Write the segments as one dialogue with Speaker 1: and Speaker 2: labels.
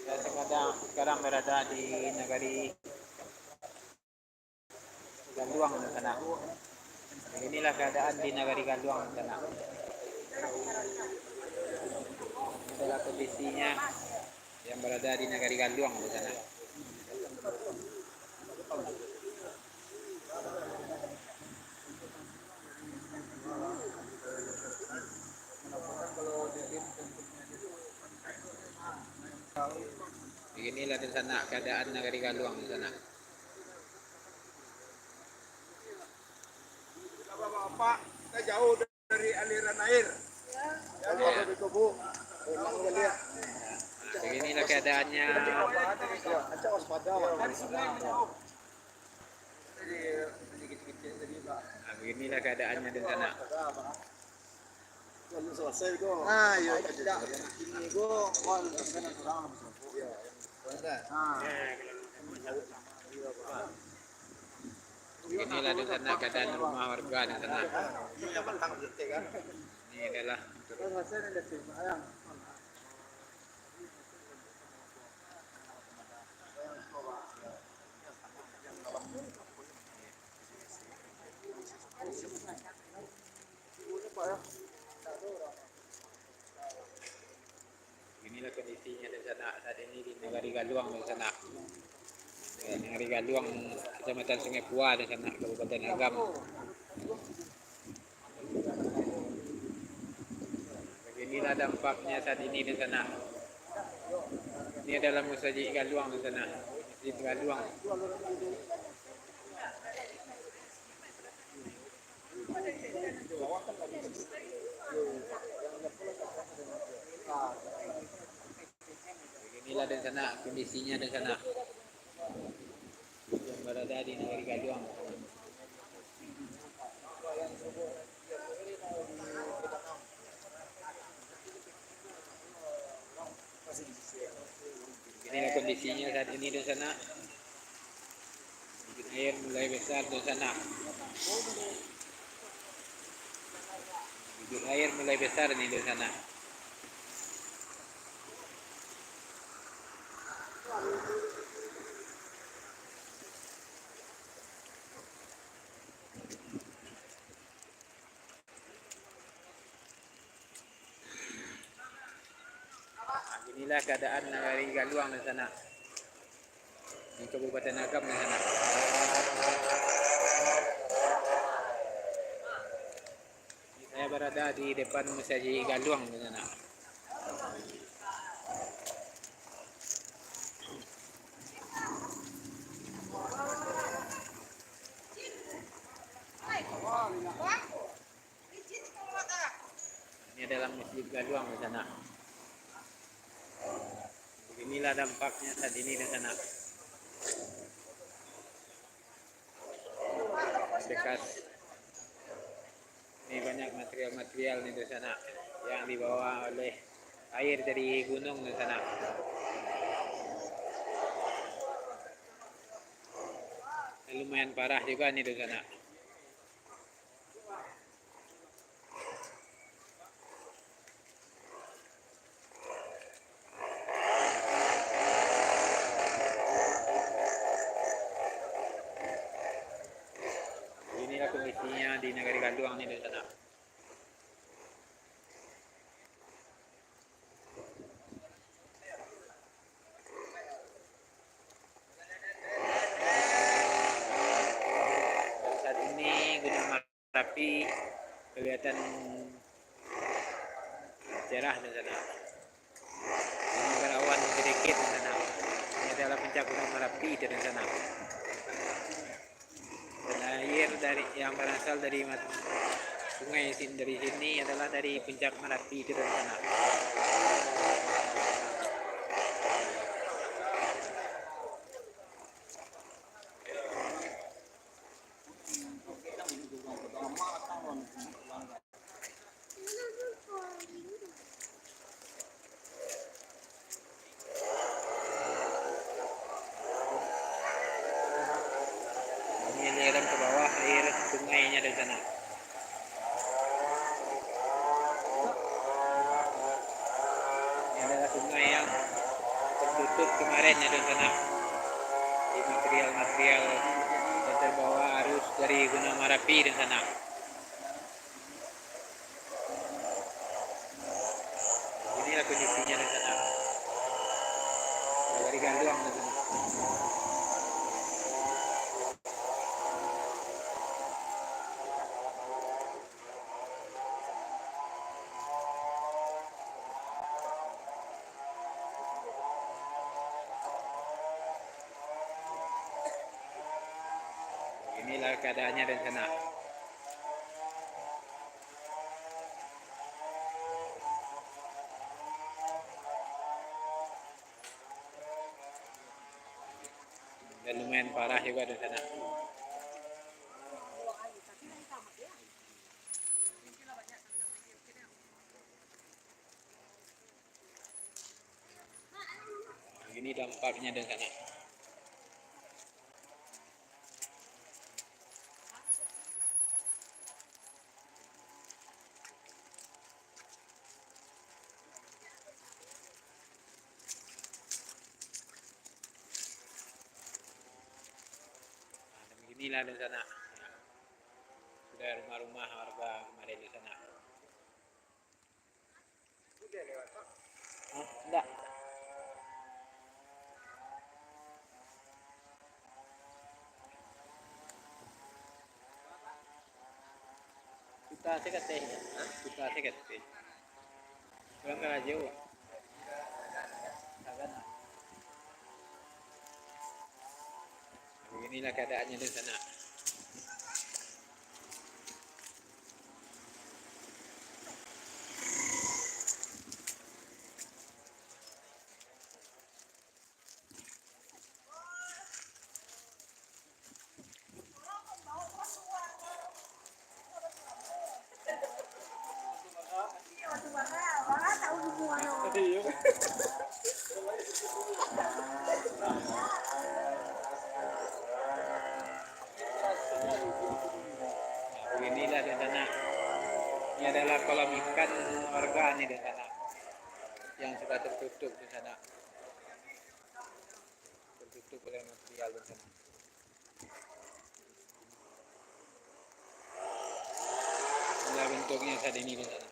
Speaker 1: sekarang berada di negari Galuang di sana. Inilah keadaan di negari Galuang di sana. Adalah kondisinya yang berada di negari Galuang di sana. Beginilah di sana keadaan negari Galuang di sana.
Speaker 2: Bapak, kita jauh dari aliran air. Ya, Bapak Bikobu. Pulang lihat.
Speaker 1: Beginilah keadaannya.
Speaker 2: Acak waspada.
Speaker 1: Beginilah keadaannya di sana.
Speaker 2: Lalu selesai kok. Ah, iya tidak. Ini kok sana kurang. Iya.
Speaker 1: Beginilah di sana keadaan rumah warga di sana. Ini adalah Inilah kondisinya di sana saat ini di negari Galuang di sana. Negari Galuang, Kecamatan Sungai Pua di sana, Kabupaten Agam. Beginilah dampaknya saat ini di sana. Ini adalah Masjid Galuang di sana. Masjid Galuang. Beginilah di sana kondisinya di sana. Yang berada di negeri Galuang. Inilah kondisinya saat ini di sana. Air mulai besar di sana. Air mulai besar nih di sana. Inilah keadaan negeri Galuang di sana. Di Kabupaten Agam di sana. Saya berada di depan Masjid Galuang di sana. Ini adalah Masjid Galuang di sana. Beginilah dampaknya saat ini di sana. Bekas ini banyak material-material di sana yang dibawa oleh air dari gunung di sana. Lumayan parah juga nih di sana. Inilah kondisinya di negeri Galuang nih di sana. Saat ini Gunung Merapi kelihatan cerah di sana. Ini berawan sedikit di sana. Ini adalah puncak Gunung Merapi di sana. Dan air dari yang berasal dari sungai dari sini adalah dari puncak Merapi di sana. Ini aliran ke bawah air sungainya di sana. tertutup kemarin ya dan sana. Di material-material yang terbawa arus dari Gunung Merapi dan sana. Inilah kondisinya dan sana. Dari Ganduang dan sana. Inilah keadaannya dan sana. Dan lumayan parah juga di sana. Ini dampaknya di sana. Inilah di sana. Sudah rumah-rumah warga kemarin di sana. Enggak. Kita sekat teh. Kita sekat teh. Kurang jauh. Agak. Inilah keadaannya di sana. Inilah di sana. Ini adalah kolam ikan warga nih di sana. Yang sudah tertutup di sana. Tertutup oleh material di sana. Inilah bentuknya saat ini di sana.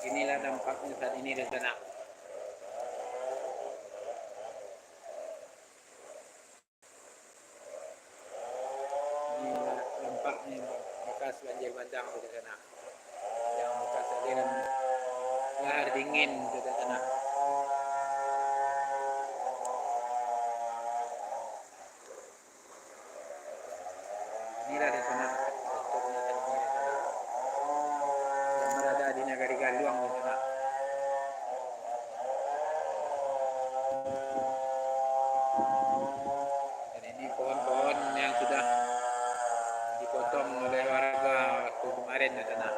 Speaker 1: Inilah dampaknya saat ini di sana. Inilah dampaknya bekas banjir bandang di sana. Yang bekas aliran lahar dingin di sana. Inilah di sana. Bentuknya saat ini di sana. Yang berada di Nagari Galuang di sana. Dan ini pohon-pohon yang sudah dipotong oleh warga waktu kemarin di sana.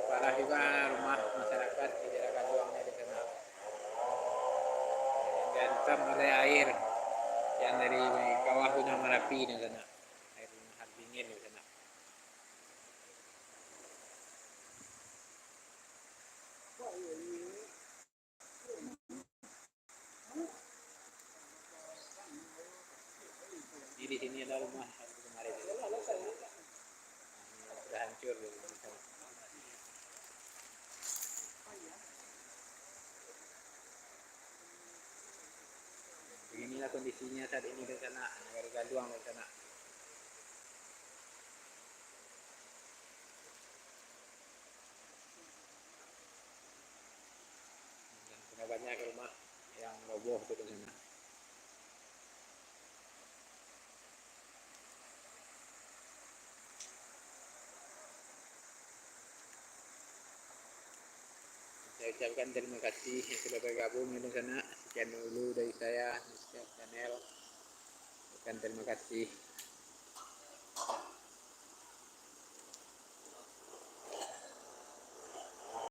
Speaker 1: Parah juga rumah masyarakat di daerah Galuangnya di sana. Yang dihantam oleh air yang dari kawah Gunung Merapi di sana. Air lahar dingin di sana. Di sini ada rumah yang kemarin sudah hancur di sana. Beginilah kondisinya saat ini di sana, Nagari Galuang di sana. Dan sudah banyak rumah yang roboh tuh di sana. Saya ucapkan terima kasih yang sudah bergabung di sana. Sekian dulu dari saya, Mr. Channel. Ucapkan terima kasih.